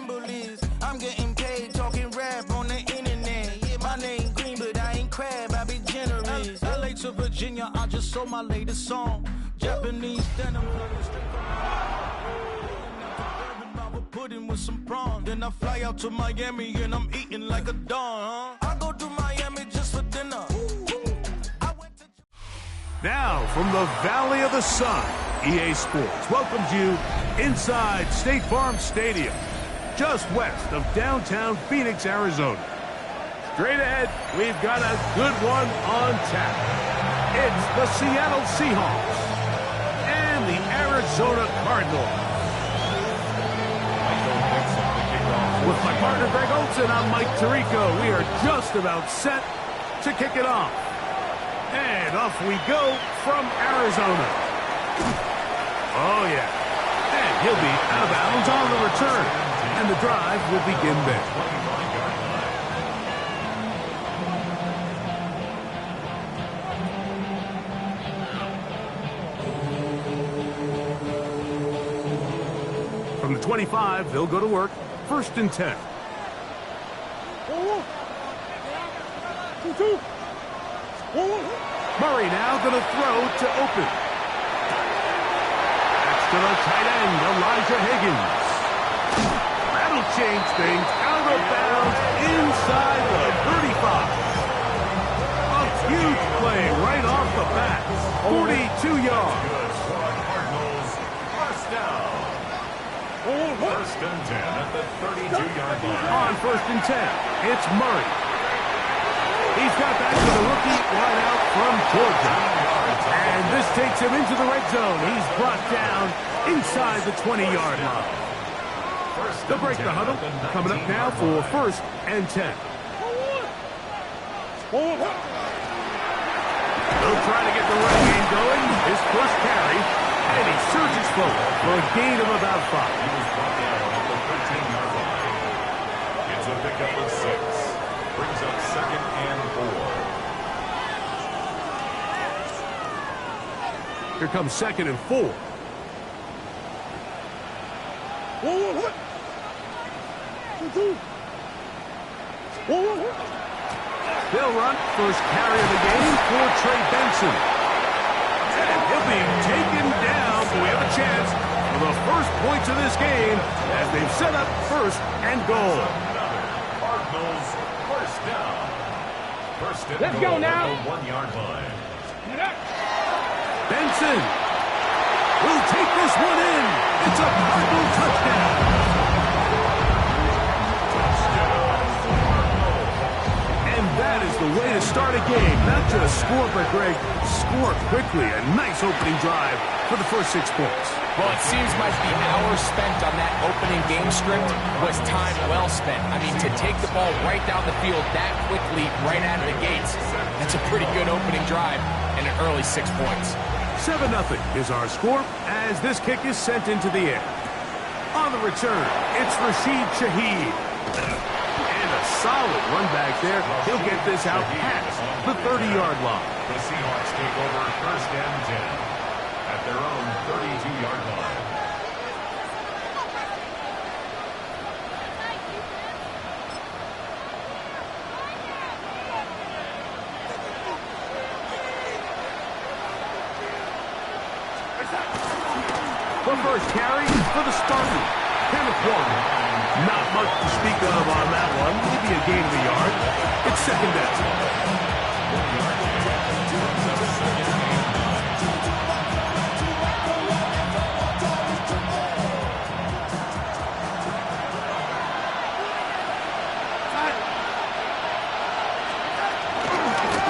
symbol is. I'm getting paid, talking rap on the internet. Yeah, my name green, but I ain't crab, I be generous. LA to Virginia, I just sold my latest song. Japanese denim, pudding with some prawns. Then I fly out to Miami and I'm eating like a don, huh? I go to Miami just for dinner. Now, from the Valley of the Sun, EA Sports welcomes you inside State Farm Stadium, just west of downtown Phoenix, Arizona. Straight ahead, we've got a good one on tap. It's the Seattle Seahawks and the Arizona Cardinals. With my partner Greg Olson, I'm Mike Tirico. We are just about set to kick it off. And off we go from Arizona. Oh, yeah. And he'll be out of bounds on the return. And the drive will begin there. From the 25, they'll go to work. 1st and 10. Murray now going to throw to open. That's to the tight end, Elijah Higgins. That'll change things. Out of bounds inside the 35. A huge play right off the bat. 42 yards. Cardinals, first down. 1st and 10 at the 32-yard line. On 1st and 10, it's Murray. He's got that to the rookie wideout from Georgia. And this takes him into the red zone. He's brought down inside the 20-yard line. They'll break the huddle. Coming up now for 1st and 10. They'll try to get the run game going. His first carry. And he surges forward for a gain of about 5. He was brought down at the 13-yard line. It's a pickup of 6. Brings up 2nd and 4. Here comes 2nd and 4. They'll run first carry of the game for Trey Benson. And he'll be taken down. So we have a chance for the first points of this game as they've set up 1st and goal. Cardinals, first down. 1st and Let's goal go now. at the 1-yard line. Benson will take this one in. It's a Cardinal touchdown. And that is the way to start a game. Not just score, but Greg, score quickly. A nice opening drive for the first 6 points. Well, it seems like the hour spent on that opening game script was time well spent. I mean, to take the ball right down the field that quickly, right out of the gates, that's a pretty good opening drive and an early 6 points. 7-0 is our score as this kick is sent into the air. On the return, it's Rashid Shaheed. And a solid run back there. He'll get this out past the 30-yard line. The Seahawks take over 1st and 10 at their own 32-yard line. The first carry for the Spartans. Kenneth Warren. Not much to speak of on that one. Maybe a gain of a yard. It's 2nd down.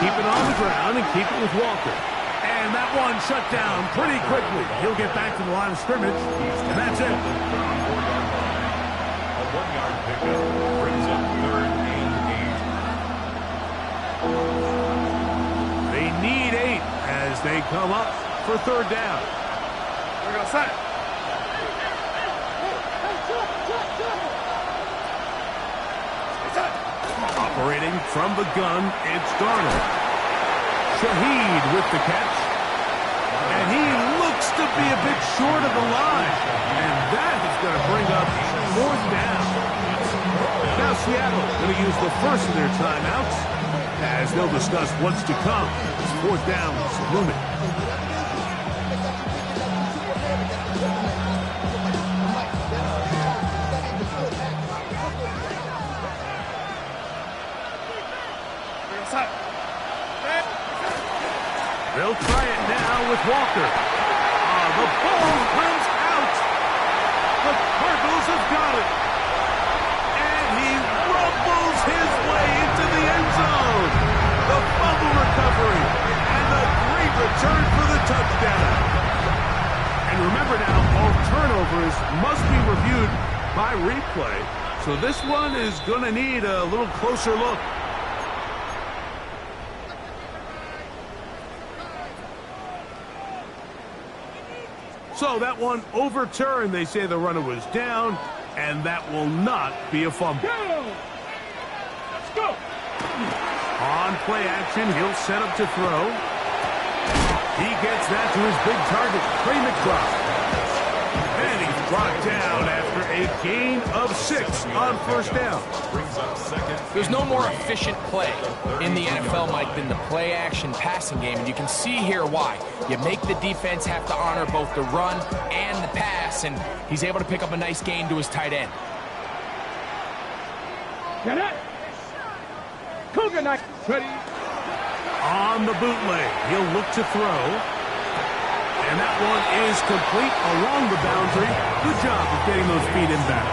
Keep it on the ground and keep it with Walker. And that one shut down pretty quickly. He'll get back to the line of scrimmage, and that's it. A 1-yard pickup brings up 3rd and 8. They need 8 as they come up for 3rd down. We're going to set it. Operating from the gun, it's Darnold. Shaheed with the catch. And he looks to be a bit short of the line. And that is going to bring up 4th down. Seattle going to use the first of their timeouts as they'll discuss what's to come as fourth down is looming. They'll try it now with Walker. The ball comes out. The Cardinals have got it. And he rumbles his way into the end zone. The fumble recovery and a great return for the touchdown. And remember now, all turnovers must be reviewed by replay. So this one is going to need a little closer look. So that one overturned. They say the runner was down, and that will not be a fumble. Let's go. On play action, he'll set up to throw. He gets that to his big target, Trey McBride. And he's brought down after a gain of 6 on first down. There's no more efficient play in the NFL, Mike, than the play-action passing game, and you can see here why. You make the defense have to honor both the run and the pass, and he's able to pick up a nice gain to his tight end. Get it. Cougar knife. Ready. On the bootleg, he'll look to throw. And that one is complete along the boundary. Good job of getting those feet inbound.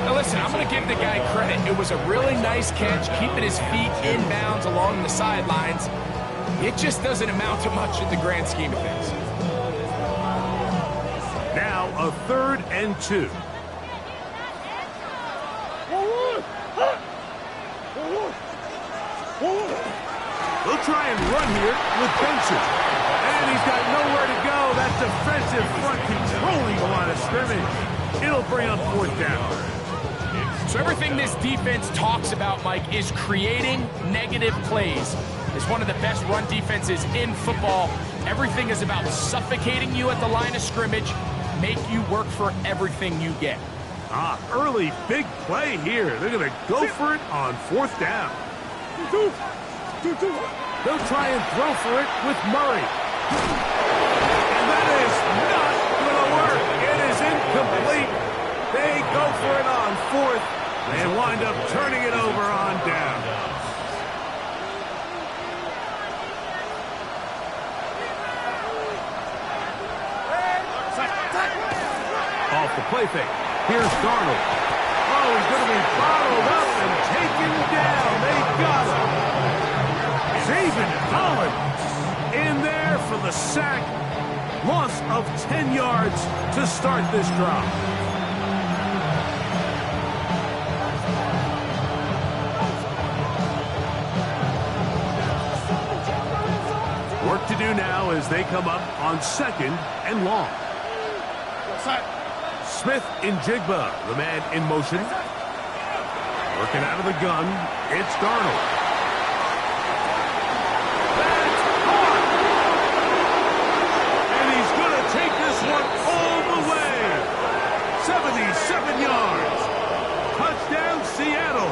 Now listen, I'm going to give the guy credit. It was a really nice catch, keeping his feet inbounds along the sidelines. It just doesn't amount to much in the grand scheme of things. Now a 3rd and 2. They'll try and run here with Benson. And he's got nowhere to go. That defensive front controlling the line of scrimmage. It'll bring up 4th down. So everything this defense talks about, Mike, is creating negative plays. It's one of the best run defenses in football. Everything is about suffocating you at the line of scrimmage, make you work for everything you get. Early big play here. They're going to go for it on 4th down. They'll try and throw for it with Murray. And that is not going to work. It is incomplete. They go for it on 4th and wind up turning it over on down. Off the play fake. Here's Darnold. Oh, he's going to be bottled up and taken down. They got him. David Collins in there for the sack. Loss of 10 yards to start this drive. Work to do now as they come up on 2nd and long. Smith in Jigba, the man in motion. Working out of the gun, it's Darnold. All the way. 77 yards. Touchdown, Seattle.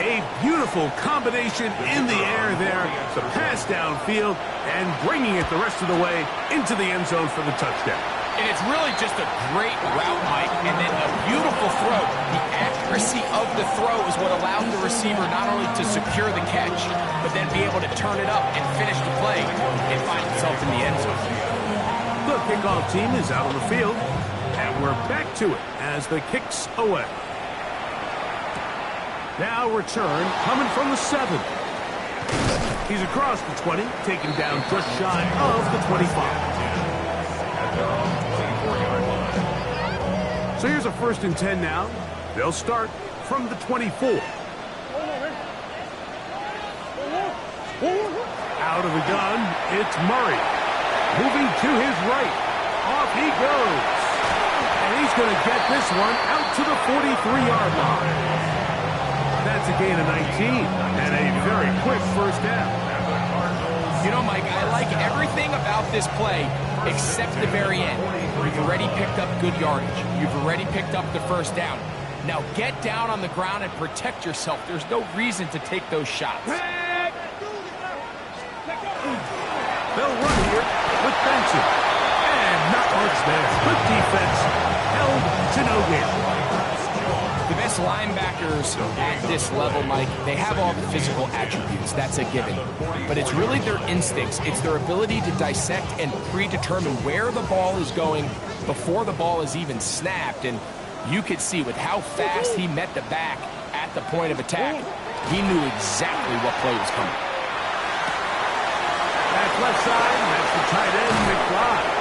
A beautiful combination in the air there. The pass downfield and bringing it the rest of the way into the end zone for the touchdown. And it's really just a great route, Mike, and then a beautiful throw. The accuracy of the throw is what allowed the receiver not only to secure the catch, but then be able to turn it up and finish the play and find himself in the end zone. The kickoff team is out on the field, and we're back to it as the kick's away. Now return coming from the 7. He's across the 20, taken down just shy of the 25. So here's a 1st and 10 now. They'll start from the 24. Out of the gun, it's Murray. Moving to his right. Off he goes. And he's going to get this one out to the 43-yard line. That's a gain of 19 and a very quick first down. You know, Mike, I like everything about this play except the very end. You've already picked up good yardage. You've already picked up the first down. Now get down on the ground and protect yourself. There's no reason to take those shots. They'll run here with Benson. And not much there. Good defense. Held to no gain. The best linebackers at this level, Mike, they have all the physical attributes. That's a given. But it's really their instincts. It's their ability to dissect and predetermine where the ball is going before the ball is even snapped. And you could see with how fast he met the back at the point of attack, he knew exactly what play was coming. That's left side, and that's the tight end, McBride.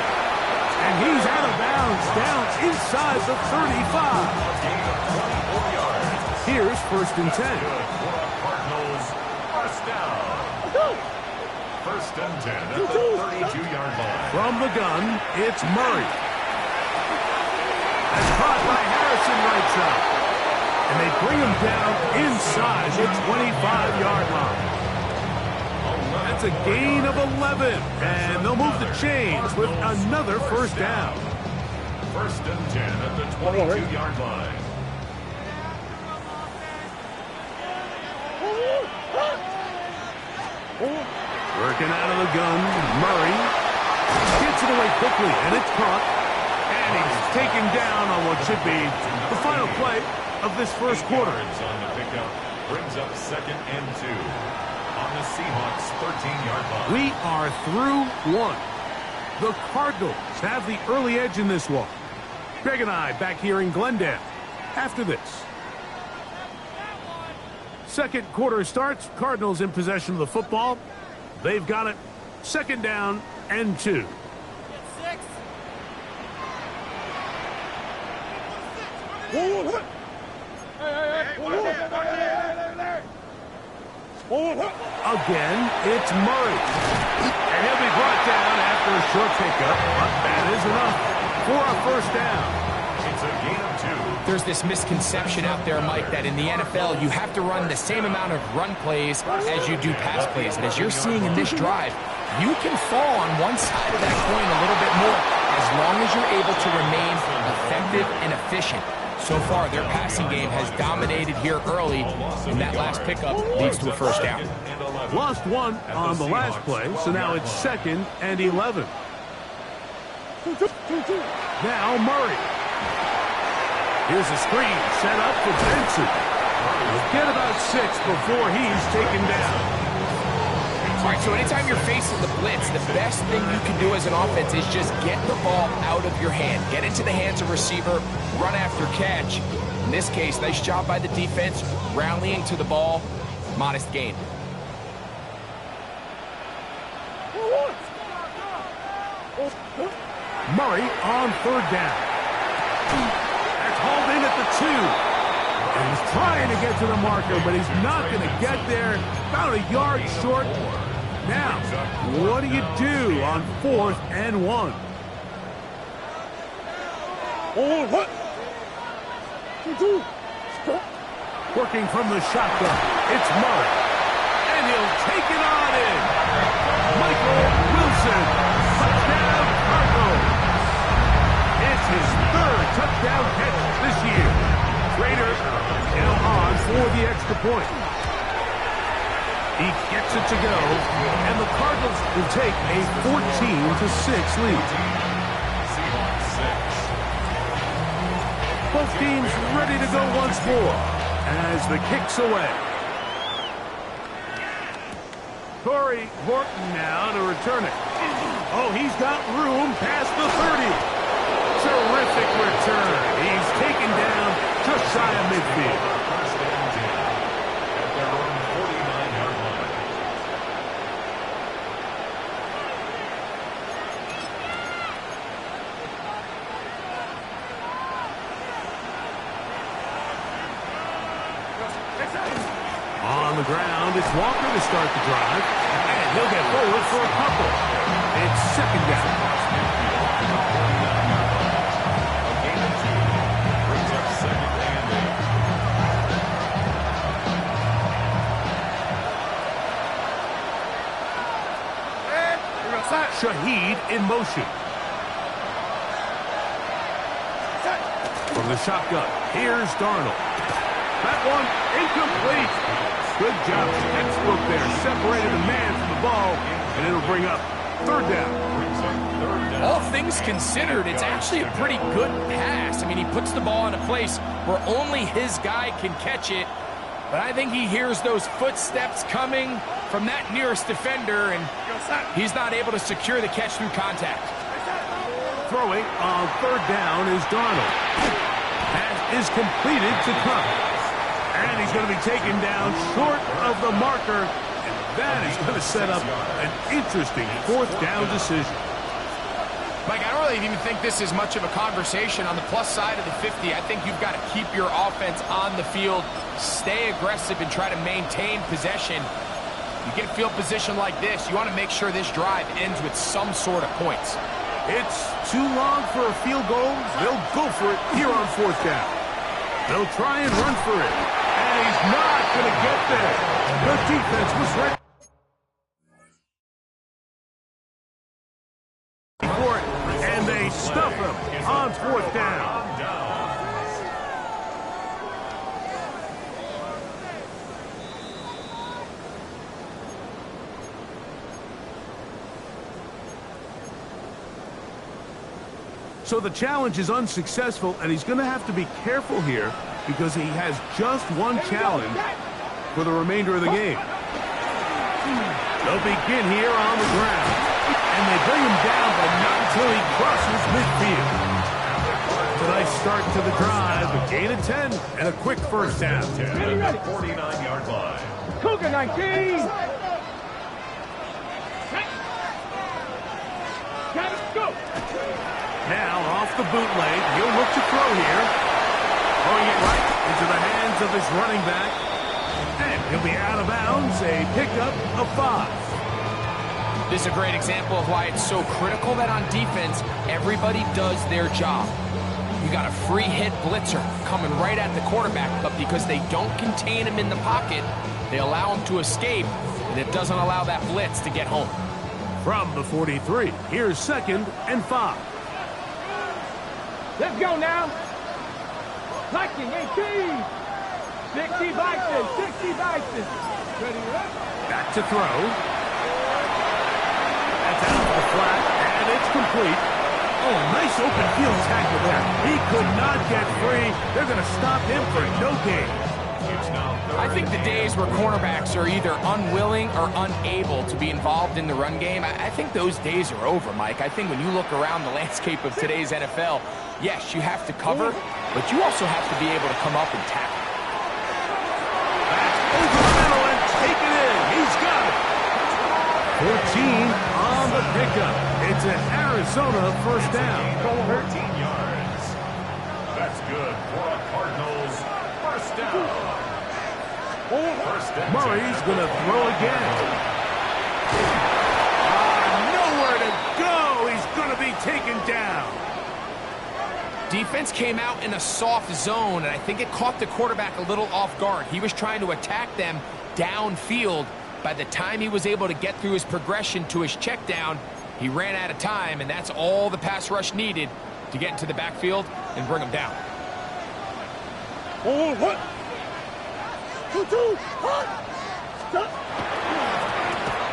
And he's out of bounds, down inside the 35. Here's 1st and 10. Cardinals, first down. First and 10 at the 32-yard line. From the gun, it's Murray. That's caught by Harrison right side. And they bring him down inside the 25-yard line. That's a gain of 11. And they'll move the chains with another first down. First and 10 at the 22-yard line. Working out of the gun, Murray gets it away quickly, and it's caught. And he's taken down on what should be the final play of this first quarter. On the pickup brings up 2nd and 2 on the Seahawks 13-yard line. We are through one. The Cardinals have the early edge in this one. Greg and I back here in Glendale after this. Second quarter starts. Cardinals in possession of the football. They've got it. 2nd down and 2. Again, it's Murray. And he'll be brought down after a short pickup. But that is enough for a first down. It's a gain of 2. There's this misconception out there, Mike, that in the NFL, you have to run the same amount of run plays as you do pass plays. And as you're seeing in this drive, you can fall on one side of that coin a little bit more as long as you're able to remain effective and efficient. So far, their passing game has dominated here early, and that last pickup leads to a first down. Lost one on the last play, so now it's 2nd and 11. Now Murray. Here's a screen set up for Benson. He'll get about 6 before he's taken down. All right, so anytime you're facing the blitz, the best thing you can do as an offense is just get the ball out of your hand. Get into the hands of receiver, run after catch. In this case, nice job by the defense, rallying to the ball, modest gain. Murray on 3rd down. That's hauled in at the 2. And he's trying to get to the marker, but he's not going to get there. About a yard short. Now, what do you do on 4th and 1? Working from the shotgun, it's Murray. And he'll take it on in. Michael Wilson, touchdown Cardinals. It's his 3rd touchdown catch this year. Raiders now on for the extra point. He gets it to go, and the Cardinals will take a 14-6 lead. Both teams ready to go once more as the kick's away. Corey Horton now to return it. Oh, he's got room past the 30. Terrific return. He's taken down just shy of midfield. First and 10 at their own 49-yard line. On the ground, it's Walker to start the drive. And he'll get forward for a couple. It's 2nd down. Shaheed in motion. From the shotgun, here's Darnold. That one incomplete. Good job. Textbook there. Separated the man from the ball, and it'll bring up third down. All things considered, it's actually a pretty good pass. I mean, he puts the ball in a place where only his guy can catch it. But I think he hears those footsteps coming from that nearest defender, and he's not able to secure the catch through contact. Throwing on third down is Darnold. Pass is completed to Cup. And he's going to be taken down short of the marker. And that is going to set up an interesting fourth down decision. Mike, I don't really even think this is much of a conversation. On the plus side of the 50, I think you've got to keep your offense on the field, stay aggressive, and try to maintain possession. You get a field position like this, you want to make sure this drive ends with some sort of points. It's too long for a field goal. They'll go for it here on fourth down. They'll try and run for it. And he's not going to get there. The defense was ready for it, and they stuff him on fourth down. So the challenge is unsuccessful, and he's going to have to be careful here because he has just one challenge for the remainder of the game. They'll begin here on the ground, and they bring him down, but not until he crosses midfield. It's a nice start to the drive, a gain of 10, and a quick first down. 49-yard line. Cougar 19. Got it, go. Now, off the bootleg, he'll look to throw here. Throwing it right into the hands of his running back. And he'll be out of bounds, a pickup of 5. This is a great example of why it's so critical that on defense, everybody does their job. You got a free hit blitzer coming right at the quarterback, but because they don't contain him in the pocket, they allow him to escape, and it doesn't allow that blitz to get home. From the 43, here's 2nd and 5. Let's go now. Liking 18. 60 Bison. 60 Bison. Ready up. Back to throw. That's out to the flat, and it's complete. Oh, nice open field tackle there. He could not get free. They're going to stop him for no gain. I think the days where cornerbacks are either unwilling or unable to be involved in the run game, I think those days are over, Mike. I think when you look around the landscape of today's NFL, yes, you have to cover, but you also have to be able to come up and tackle. That's over the middle and take it in. He's got it. 14 on the pickup. It's an Arizona first down. 13 yards. That's good for a Cardinals first down. Murray's going to throw again. Nowhere to go. He's going to be taken down. Defense came out in a soft zone, and I think it caught the quarterback a little off guard. He was trying to attack them downfield. By the time he was able to get through his progression to his check down, he ran out of time, and that's all the pass rush needed to get into the backfield and bring him down. Oh, what? 2-2. Hot. Stop.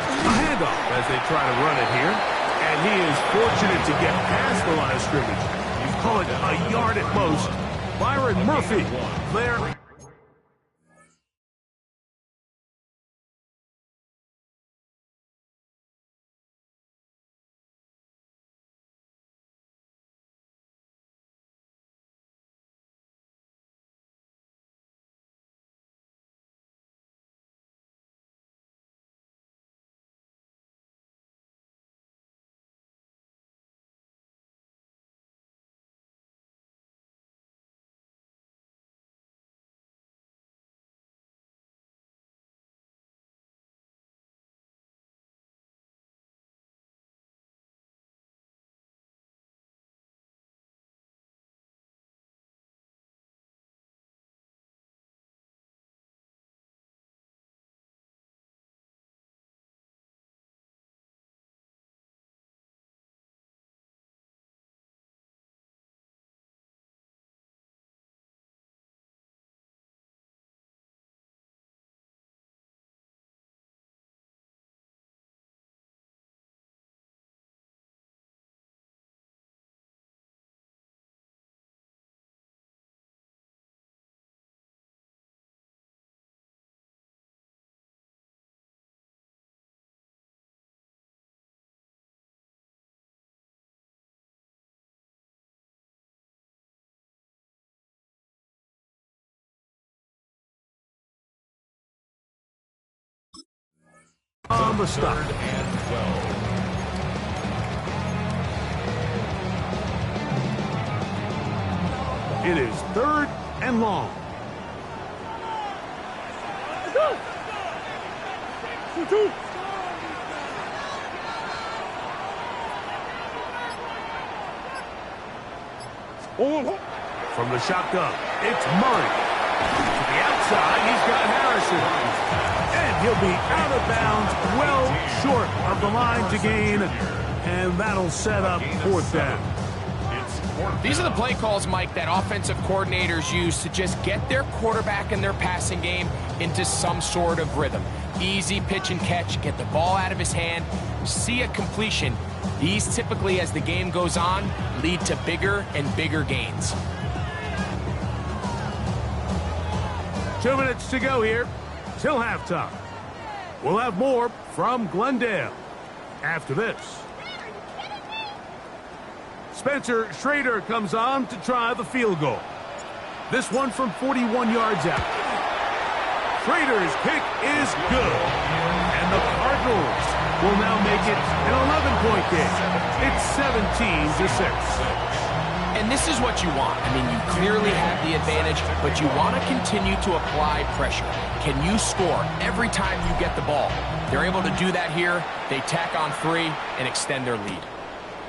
A handoff as they try to run it here. And he is fortunate to get past the line of scrimmage. You call it a yard at most. Byron Murphy there. on the stop. 3rd and 12. It is 3rd and long. From the shotgun, it's Murray. To the outside, he's got Harrison. And he'll be out of bounds, well short of the line to gain. And that'll set up 4th down. These are the play calls, Mike, that offensive coordinators use to just get their quarterback and their passing game into some sort of rhythm. Easy pitch and catch, get the ball out of his hand, see a completion. These typically, as the game goes on, lead to bigger and bigger gains. 2 minutes to go here till halftime. We'll have more from Glendale after this. Spencer Schrader comes on to try the field goal. This one from 41 yards out. Schrader's kick is good. And the Cardinals will now make it an 11-point game. It's 17-6. And this is what you want. I mean, you clearly have the advantage, but you want to continue to apply pressure. Can you score every time you get the ball? They're able to do that here. They tack on 3 and extend their lead.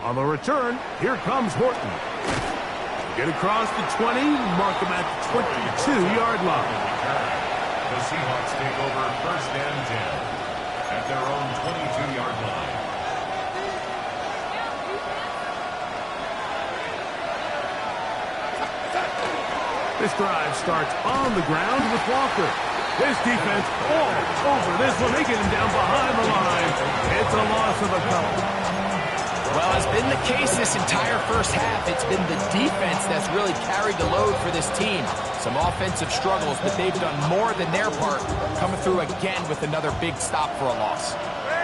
On the return, here comes Horton. Get across the 20, mark him at the 22-yard line. The Seahawks take over 1st and 10 at their own 22-yard line. This drive starts on the ground with Walker. This defense all over this one. They get him down behind the line. It's a loss of a couple. Well, as been the case this entire first half, it's been the defense that's really carried the load for this team. Some offensive struggles, but they've done more than their part, coming through again with another big stop for a loss.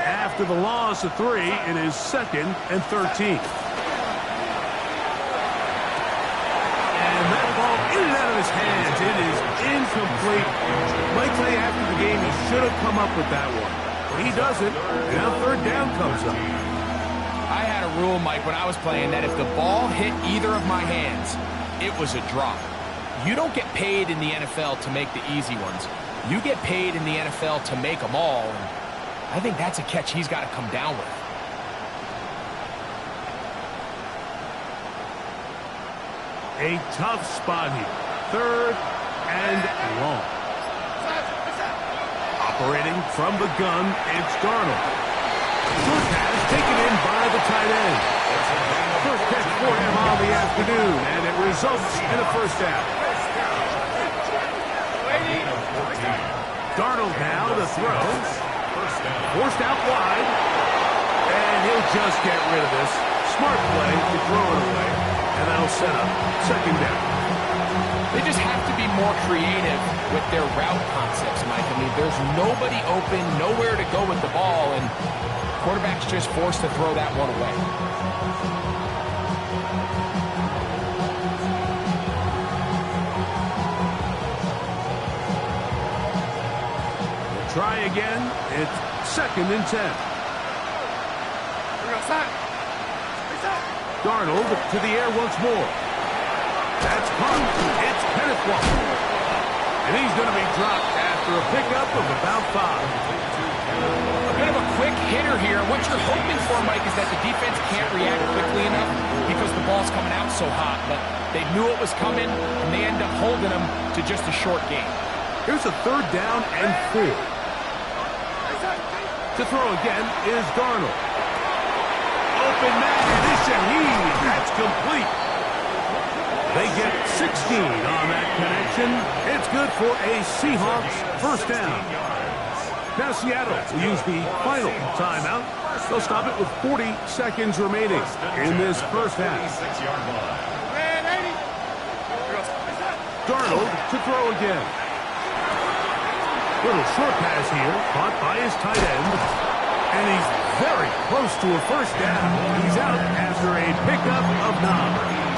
After the loss of 3, it is 2nd and 13. And that ball in and out of his hands. It is incomplete. Might tell you after the game he should have come up with that one. But he doesn't. Now 3rd down comes up. I had a rule, Mike, when I was playing that if the ball hit either of my hands, it was a drop. You don't get paid in the NFL to make the easy ones. You get paid in the NFL to make them all, and I think that's a catch he's got to come down with. A tough spot here. 3rd and long. Operating from the gun, it's Darnold. Short pass taken in by the tight end. First catch for him on the afternoon, and it results in a 1st down. Darnold now to throw. Forced out wide. And he'll just get rid of this. Smart play to throw it away. And that'll set up 2nd down. They just have to be more creative with their route concepts, Mike. I mean, there's nobody open, nowhere to go with the ball, and quarterback's just forced to throw that one away. We'll try again. It's 2nd and 10. Darnold to the air once more. That's caught. It's Kenneth Walker. And he's going to be dropped after a pickup of about 5. A bit of a quick hitter here. What you're hoping for, Mike, is that the defense can't react quickly enough because the ball's coming out so hot. But they knew it was coming, and they end up holding them to just a short gain. Here's a 3rd down and 4. To throw again is Darnold. Open man, this Shaheed. That's complete. They get 16 on that connection. It's good for a Seahawks 1st down. Now Seattle will use the final timeout. They'll stop it with 40 seconds remaining in this 1st half. Darnold to throw again. Little short pass here, caught by his tight end. And he's very close to a 1st down. He's out after a pickup of 9.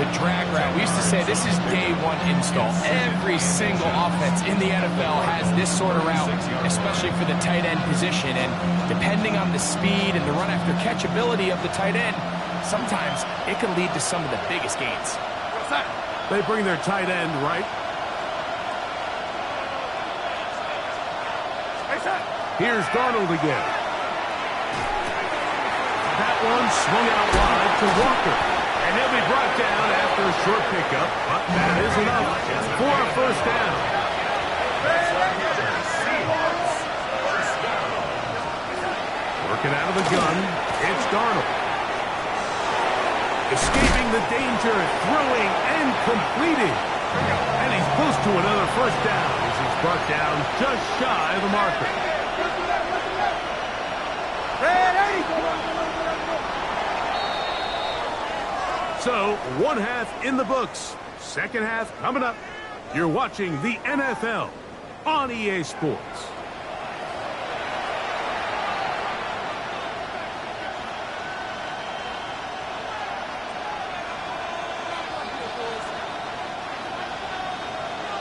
The drag route. We used to say this is day one install. Every single offense in the NFL has this sort of route, especially for the tight end position. And depending on the speed and the run after catch ability of the tight end, sometimes it can lead to some of the biggest gains. They bring their tight end right. Here's Darnold again. That one swung out wide to Walker. And he'll be brought down after a short pickup. But that is enough for a first down. Working out of the gun, it's Darnold. Escaping the danger, throwing and completing. And he's close to another first down as he's brought down just shy of the marker. So, one half in the books. Second half coming up. You're watching the NFL on EA Sports.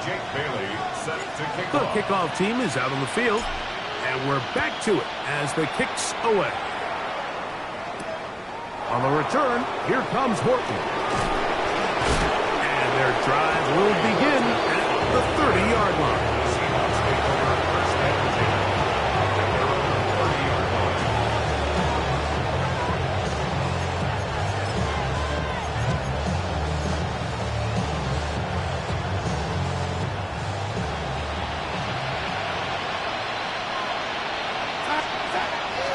Jake Bailey set to kick The off. kickoff team is out on the field, and we're back to it as the kick's away. On the return, here comes Horton. And their drive will begin at the 30-yard line. Seahawks take over first and 10 at their own 30-yard line.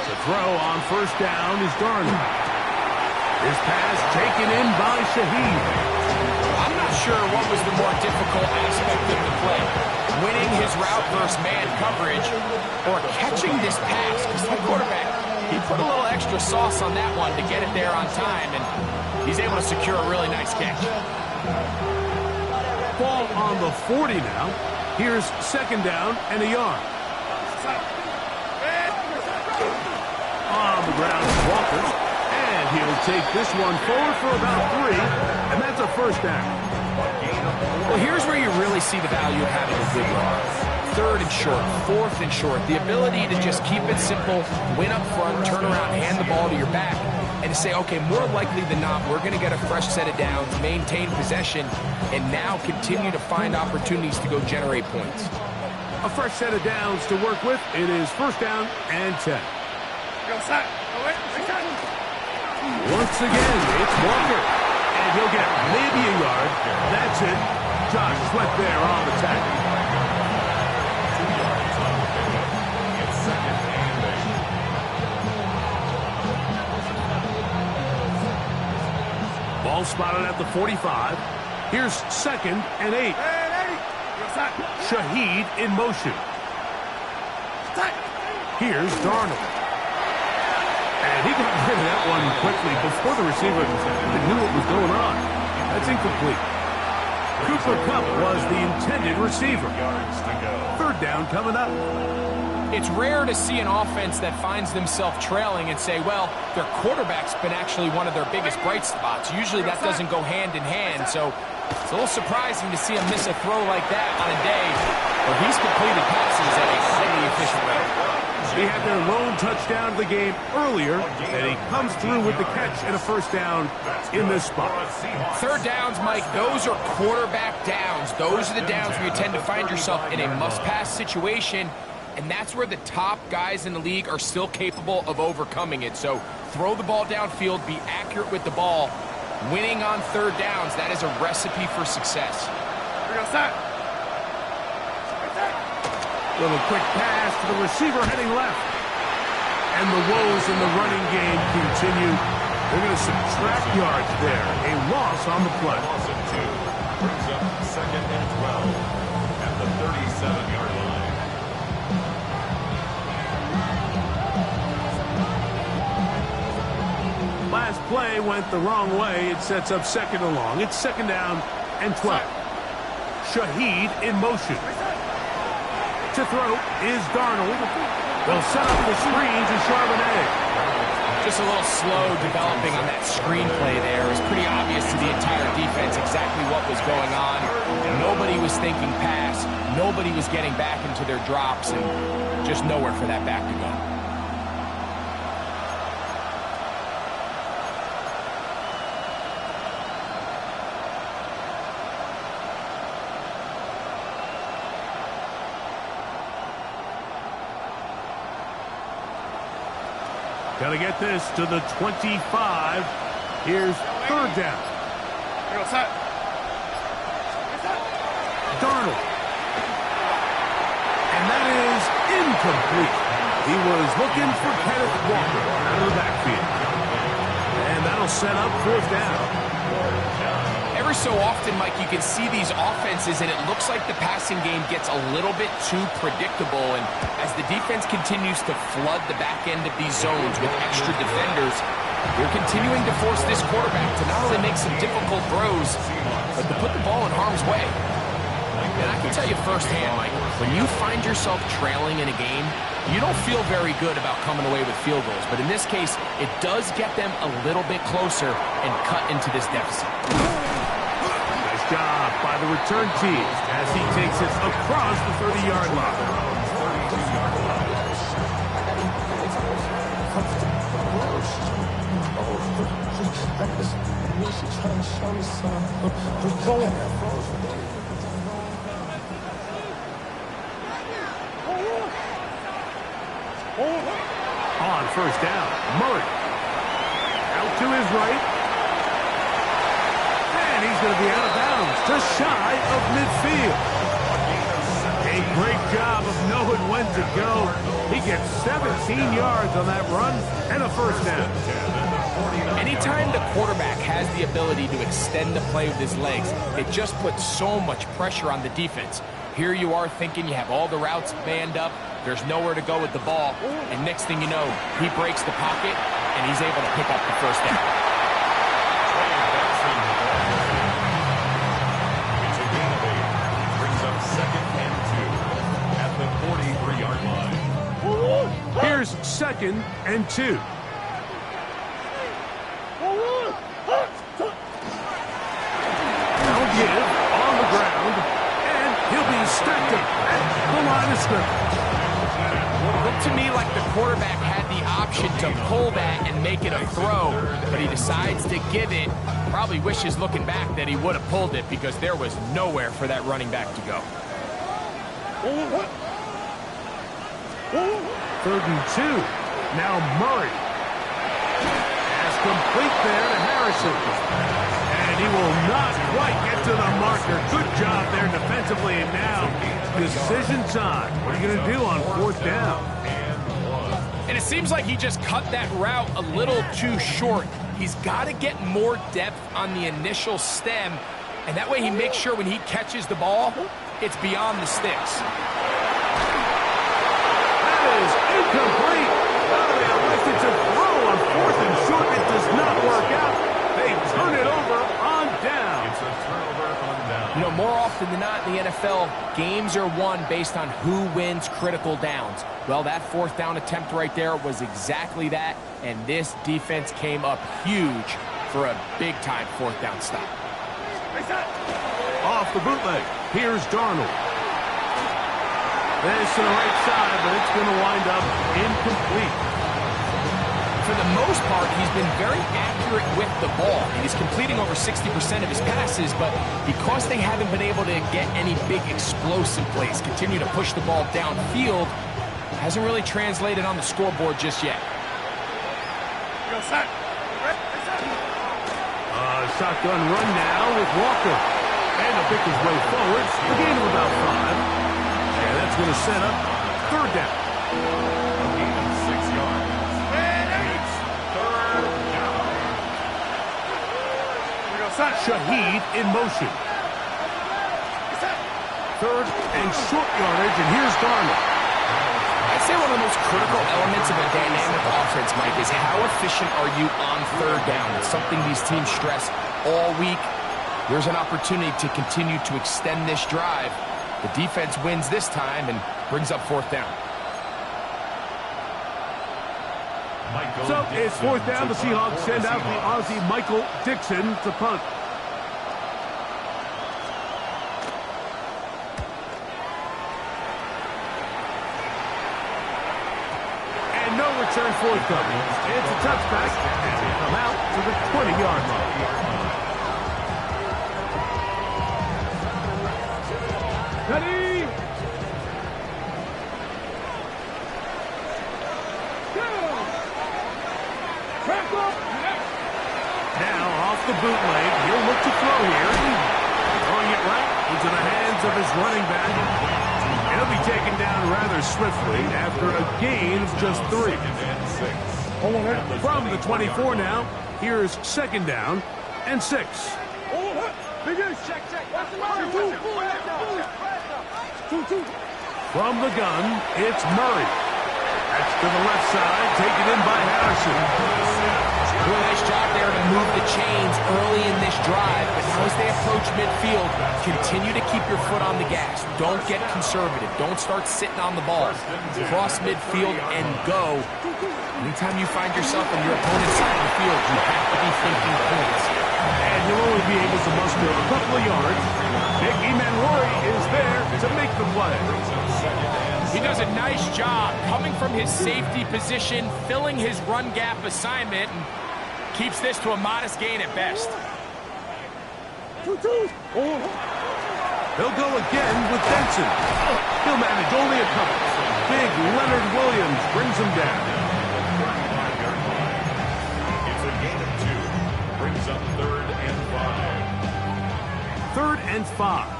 To throw on first down is Darnold. His pass taken in by Shaheed. I'm not sure what was the more difficult aspect of the play. Winning his route versus man coverage or catching this pass. Because the quarterback, he put a little extra sauce on that one to get it there on time. And he's able to secure a really nice catch. Ball on the 40 now. Here's second down and a yard. On the ground, Walker. And he'll take this one forward for about 3, and that's a first down. Well, here's where you really see the value of having a good run. Third and short, fourth and short. The ability to just keep it simple, win up front, turn around, hand the ball to your back, and to say, okay, more likely than not, we're going to get a fresh set of downs, maintain possession, and now continue to find opportunities to go generate points. A fresh set of downs to work with. It is first down and 10. Once again, it's Walker. And he'll get maybe a yard. That's it. Josh Sweat there on the tackle. 2 yards on the pickup. It's second and 8. Ball spotted at the 45. Here's second and 8. Shaheed in motion. Here's Darnold. And he got rid of that one quickly before the receiver even knew what was going on. That's incomplete. Cooper Kupp was the intended receiver. Yards to go. Third down coming up. It's rare to see an offense that finds themselves trailing and say, well, their quarterback's been actually one of their biggest bright spots. Usually that doesn't go hand in hand, so it's a little surprising to see him miss a throw like that on a day where he's completed passes at a highly efficient rate. He had their lone touchdown of the game earlier, and he comes through with the catch and a first down in this spot. Third downs, Mike, those are quarterback downs. Those are the downs where you tend to find yourself in a must-pass situation, and that's where the top guys in the league are still capable of overcoming it. So throw the ball downfield, be accurate with the ball. Winning on third downs, that is a recipe for success. Little quick pass to the receiver heading left. And the woes in the running game continue. They're going to subtract yards there. A loss on the play. Loss of 2 brings up second and 12 at the 37-yard line. Last play went the wrong way. It sets up second and long. It's second down and 12. Shaheed in motion. To throw is Darnold. They'll set up the screen to Charbonnet. Just a little slow developing on that screenplay there. It was pretty obvious to the entire defense was going on. Nobody was thinking pass. Nobody was getting back into their drops, and just nowhere for that back to go. Got to get this to the 25. Here's third down. Darnold. And that is incomplete. He was looking for Kenneth Walker out of the backfield. And that'll set up fourth down. Every so often, Mike, you can see these offenses, and it looks like the passing game gets a little bit too predictable. And as the defense continues to flood the back end of these zones with extra defenders, they're continuing to force this quarterback to not only make some difficult throws, but to put the ball in harm's way. And I can tell you firsthand, Mike, when you find yourself trailing in a game, you don't feel very good about coming away with field goals. But in this case, it does get them a little bit closer and cut into this deficit. Nice job by the return team as he takes it across the 30-yard line. On first down, Murray. Out to his right. And he's going to be out of bounds, just shy of midfield. A great job of knowing when to go. He gets 17 yards on that run and a first down. Anytime the quarterback has the ability to extend the play with his legs, it just puts so much pressure on the defense. Here you are thinking you have all the routes manned up, there's nowhere to go with the ball, and next thing you know, he breaks the pocket, and he's able to pick up the first down. It's a gain of 8. Brings up 2nd and 2 at the 43-yard line. Here's 2nd and 2. Now give on the ground, and he'll be stacked up at the line of scrimmage. Looked to me like the quarterback had the option to pull that and make it a throw, but he decides to give it. Probably wishes looking back that he would have pulled it because there was nowhere for that running back to go. 3rd and 2. Now Murray. Pass complete there to Harrison. And he will not quite get to the marker. Good job there defensively. And now decision time. What are you going to do on 4th down? And it seems like he just cut that route a little too short. He's got to get more depth on the initial stem, and that way he makes sure when he catches the ball, it's beyond the sticks. That is incomplete. They elected to throw on 4th and short. It does not work out. They turn it over on down. It's a turnover on down. You know, more often than not in the NFL, games are won based on who wins critical downs. Well, that 4th down attempt right there was exactly that, and this defense came up huge for a big-time 4th down stop. Off the bootleg. Here's Darnold. This to the right side, but it's going to wind up incomplete. For the most part, he's been very accurate with the ball. He's completing over 60% of his passes, but because they haven't been able to get any big explosive plays, continue to push the ball downfield, hasn't really translated on the scoreboard just yet. Shotgun run now with Walker. And he'll pick his way forward. A gain of about 5. And that's going to set up 3rd down. Gain of 6 yards. It's 3rd down. Shaheed in motion. 3rd and short yardage, and here's Darnold. I'd say one of the most critical elements of a dynamic offense, Mike, is how efficient are you on 3rd down. It's something these teams stress all week. There's an opportunity to continue to extend this drive. The defense wins this time and brings up 4th down. So it's 4th down. The Seahawks send out the Aussie Michael Dixon to punt. return forthcoming. It's a touchback, and they come out to the 20-yard line. Ready? Go! Track up! Now, off the bootleg, he'll look to throw here. Throwing it right into the hands of his running back. He'll be taken down rather swiftly after a gain of just 3. From the 24 now, here's second down and 6. From the gun, it's Murray. That's to the left side, taken in by Harrison. Really nice job there to move the chains early in this drive, but now as they approach midfield, continue to keep your foot on the gas. Don't get conservative. Don't start sitting on the ball. Cross midfield and go. Anytime you find yourself on your opponent's side of the field, you have to be thinking points. And he'll only be able to muster a couple of yards. Big Emanwari is there to make the play. He does a nice job coming from his safety position, filling his run gap assignment, and keeps this to a modest gain at best. He'll go again with Benson. He'll manage only a couple. Big Leonard Williams brings him down. It's a gain of 2. Brings up 3rd and 5. 3rd and 5.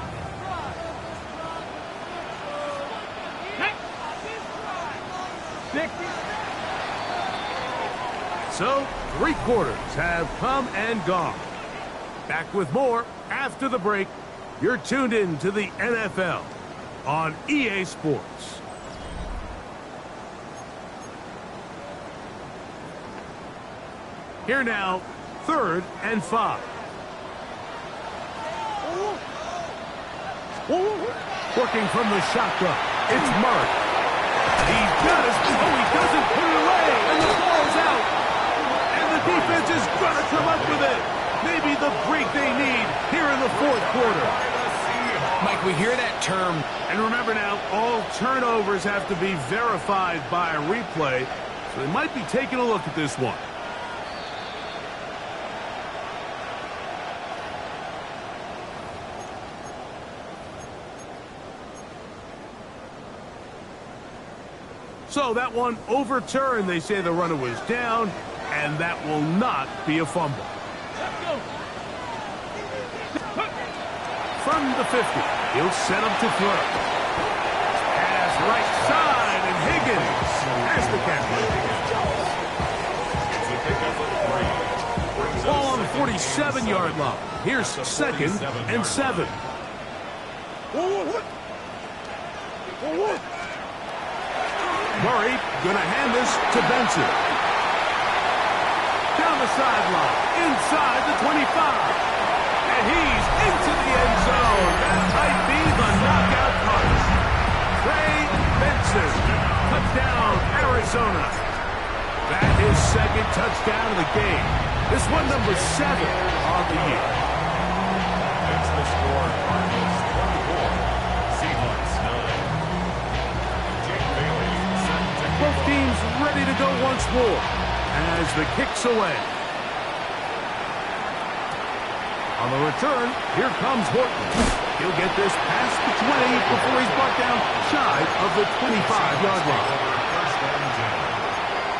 So, 3 quarters have come and gone. Back with more after the break. You're tuned in to the NFL on EA Sports. Here now, 3rd and 5. Working from the shotgun, it's Murray. He does. Oh, he doesn't put it away, and the ball's out. And the defense is going to come up with it. Maybe the break they need here in the 4th quarter. Mike, we hear that term. And remember now, all turnovers have to be verified by a replay, so they might be taking a look at this one. So that one overturned. They say the runner was down, and that will not be a fumble. From the 50, he'll set up to throw. Pass right side, and Higgins has the catch. Ball on the 47-yard line. Here's 2nd and 7. Murray gonna hand this to Benson. Down the sideline, inside the 25. And he's into the end zone. That might be the knockout punch. Trey Benson, touchdown, Arizona. That is 2nd touchdown of the game. This one number 7 on the year. That's the score. Cardinals 24. Seahawks 9. Both teams ready to go once more as the kick's away. On the return, here comes Horton. He'll get this past the 20 before he's brought down shy of the 25-yard line. First down and 10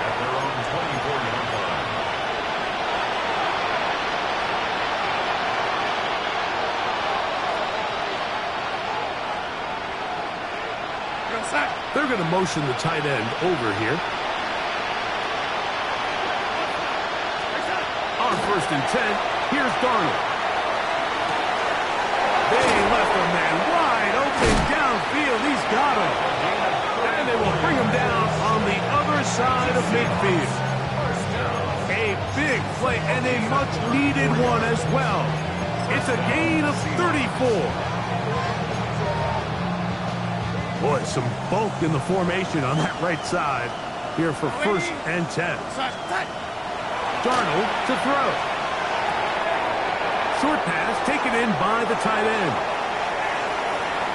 at their own 24-yard line. They're going to motion the tight end over here. On 1st and 10, here's Darnold. They left a man wide open downfield. He's got him. And they will bring him down on the other side of midfield. A big play and a much-needed one as well. It's a gain of 34. Boy, some bulk in the formation on that right side here for 1st and 10. Darnold to throw. Short pass taken in by the tight end.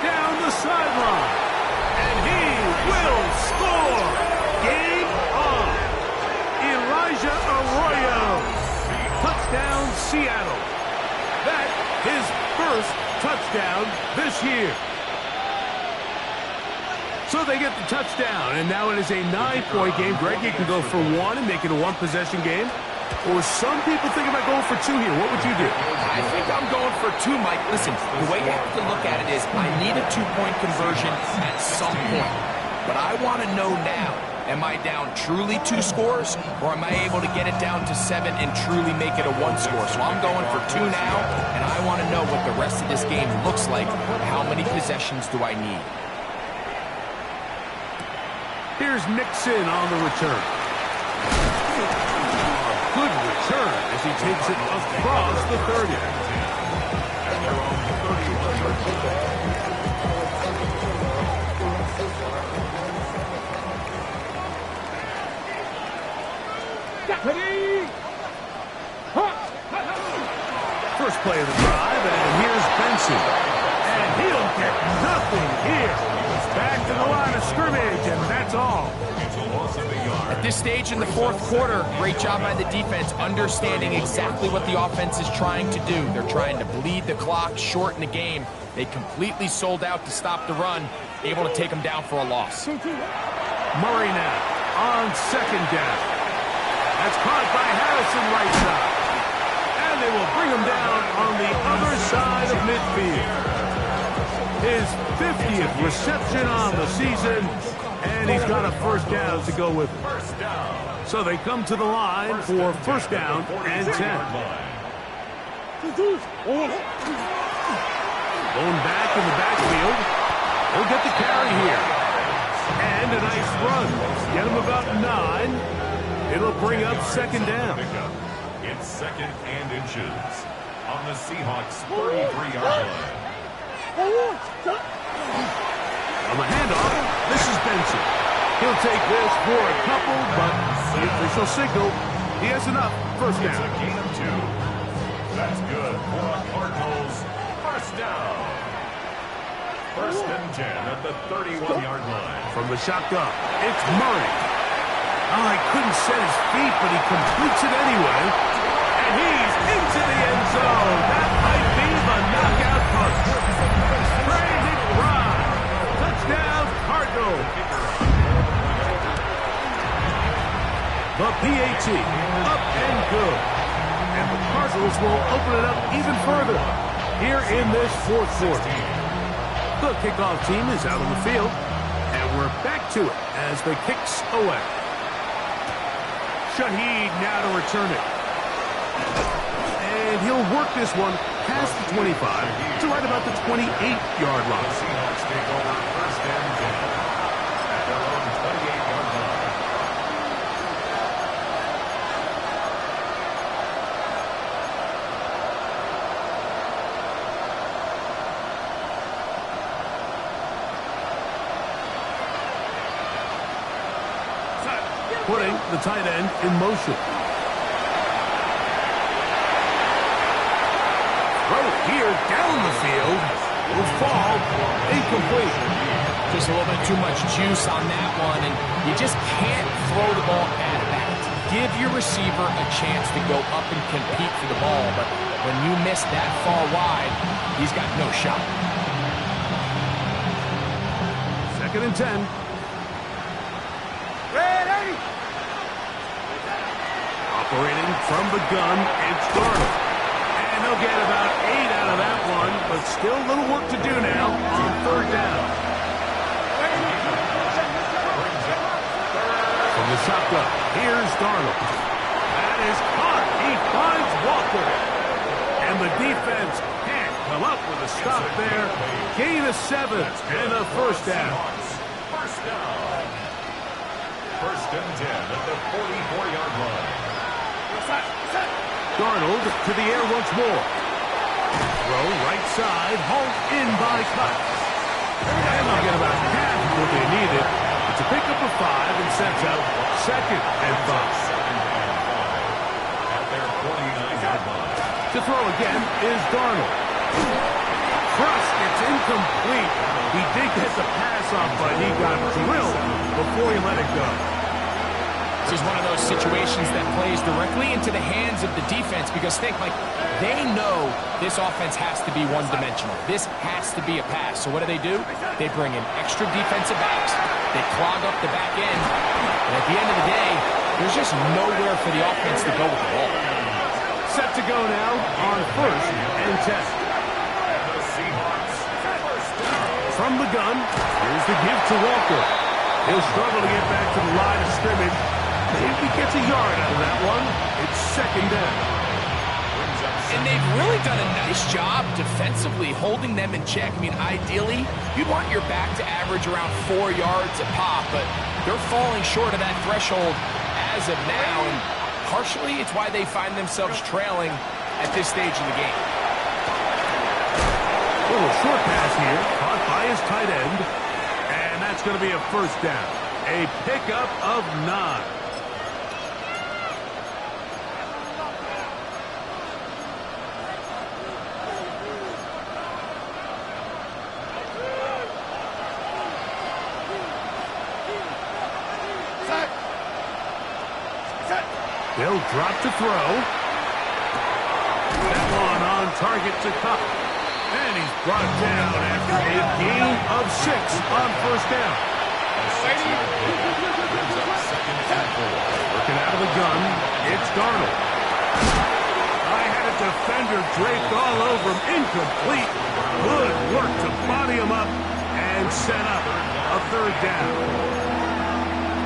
Down the sideline. And he will score. Game on. Seattle. That's his first touchdown this year. So they get the touchdown, and now it is a 9-point game. Greg, you can go for one and make it a one-possession game. Or some people think about going for two here. What would you do? I think I'm going for two, Mike. Listen, the way you have to look at it is I need a two-point conversion at some point. But I want to know now, am I down truly 2 scores, or am I able to get it down to 7 and truly make it a 1 score? So I'm going for 2 now, and I want to know what the rest of this game looks like. How many possessions do I need? Here's Nixon on the return. Good return as he takes it across the 30. First play of the drive, and here's Benson. And he'll get nothing here. Back to the line of scrimmage, and that's all. At this stage in the fourth quarter, great job by the defense, understanding exactly what the offense is trying to do. They're trying to bleed the clock, shorten the game. They completely sold out to stop the run, able to take them down for a loss. Murray now on second down. That's caught by Harrison right side. And they will bring him down on the other side of midfield. His 50th reception on the season, and he's got a first down to go with it. So they come to the line for first down and 10. Going back in the backfield. He'll get the carry here. And a nice run. Get him about 9. It'll bring up second down. It's second and inches on the Seahawks 33-yard line. On the handoff, this is Benson. He'll take this for a couple, but the official signal, he has enough. First down. It's a gain of 2. That's good for the Cardinals. First down. First and 10 at the 31-yard line. From the shotgun, it's Murray. Oh, he couldn't set his feet, but he completes it anyway. And he's into the end zone. That might be the knockout punch. Crazy run. Touchdown, Cardinals. The PAT, up and good. And the Cardinals will open it up even further here in this fourth quarter. The kickoff team is out on the field, and we're back to it as the kicks away. Shaheed now to return it. And he'll work this one past the 25 to right about the 28-yard line. Seahawks take over first and 10 at their own 28-yard line. Putting the tight end in motion. Throw here down the field. Will fall. Incomplete. Just a little bit too much juice on that one, and you just can't throw the ball at that. Give your receiver a chance to go up and compete for the ball, but when you miss that far wide, he's got no shot. Second and 10. Ready? Operating from the gun, it's Darnold. And they'll get about 8 out of that one, but still a little work to do now on third down. From the shotgun, here's Darnold. That is caught. He finds Walker. And the defense can't come up with a stop there. Gain of 7 and a first down. First down. First and 10 at the 44-yard line. Darnold to the air once more. Throw right side, hauled in by Cox. And they'll get about half of what they needed. It's a pickup of 5 and sets up second and 5. At their 49-yard line. To throw again is Darnold. Crushed, it's incomplete. He did get the pass off, but he got drilled before he let it go. This is one of those situations that plays directly into the hands of the defense because think, like, they know this offense has to be one-dimensional. This has to be a pass. So what do? They bring in extra defensive backs. They clog up the back end. And at the end of the day, there's just nowhere for the offense to go with the ball. Set to go now on 1st and 10. And the Seahawks first down. From the gun, here's the give to Walker. He'll struggle to get back to the line of scrimmage. Maybe gets a yard out of that one. It's 2nd down. And they've really done a nice job defensively holding them in check. I mean, ideally, you'd want your back to average around 4 yards a pop, but they're falling short of that threshold as of now, and partially it's why they find themselves trailing at this stage in the game. Little short pass here, caught by his tight end, and that's going to be a 1st down. A pickup of 9. They'll drop to throw. That one on target to Cup. And he's brought down after a gain of 6 on 1st down. Working out of the gun, it's Darnold. I had a defender draped all over him. Incomplete. Good work to body him up and set up a 3rd down.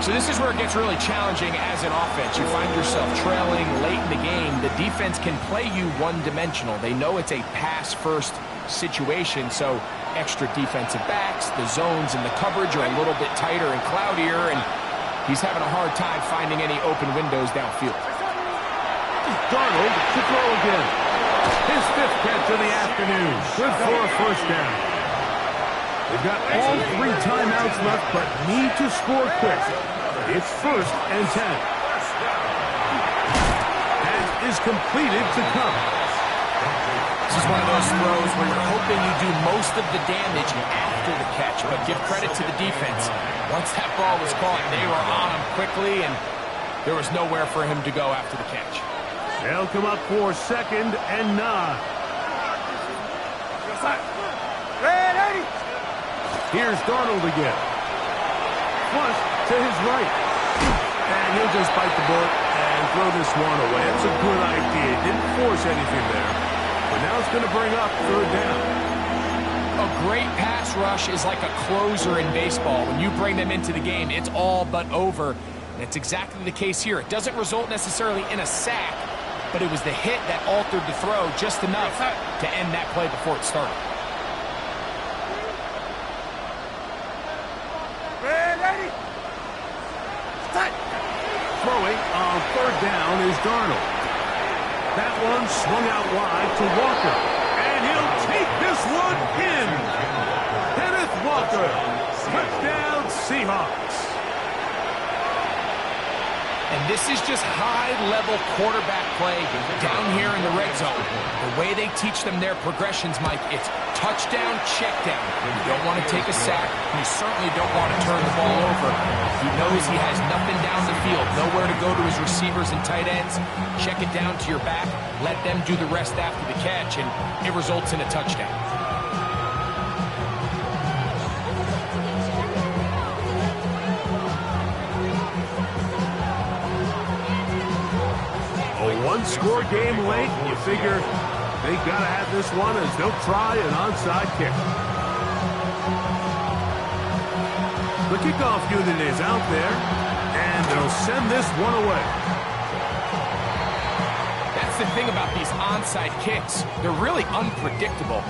So this is where it gets really challenging as an offense. You find yourself trailing late in the game. The defense can play you one-dimensional. They know it's a pass-first situation, so extra defensive backs, the zones and the coverage are a little bit tighter and cloudier, and he's having a hard time finding any open windows downfield. Darnold to throw again. His 5th catch of the afternoon. Good for a 1st down. They've got all 3 timeouts left, but need to score quick. It's 1st and 10. Pass is completed to Cup. This is one of those throws where you're hoping you do most of the damage after the catch, but give credit to the defense. Once that ball was caught, they were on him quickly, and there was nowhere for him to go after the catch. They'll come up for 2nd and 9. Here's Darnold again. Flush to his right. And he'll just bite the bullet and throw this one away. It's a good idea. Didn't force anything there. But now it's going to bring up 3rd down. A great pass rush is like a closer in baseball. When you bring them into the game, it's all but over. And it's exactly the case here. It doesn't result necessarily in a sack, but it was the hit that altered the throw just enough to end that play before it started. Throwing on 3rd down is Darnold. That one swung out wide to Walker. And he'll take this one in. Kenneth Walker. Touchdown Seahawks. And this is just high-level quarterback play down here in the red zone. The way they teach them their progressions, Mike, it's touchdown, check down. You don't want to take a sack. You certainly don't want to turn the ball over. He knows he has nothing down the field, nowhere to go to his receivers and tight ends. Check it down to your back. Let them do the rest after the catch, and it results in a touchdown. One-score game late, you figure they got to have this one as they'll try an onside kick. The kickoff unit is out there, and they'll send this one away. That's the thing about these onside kicks. They're really unpredictable.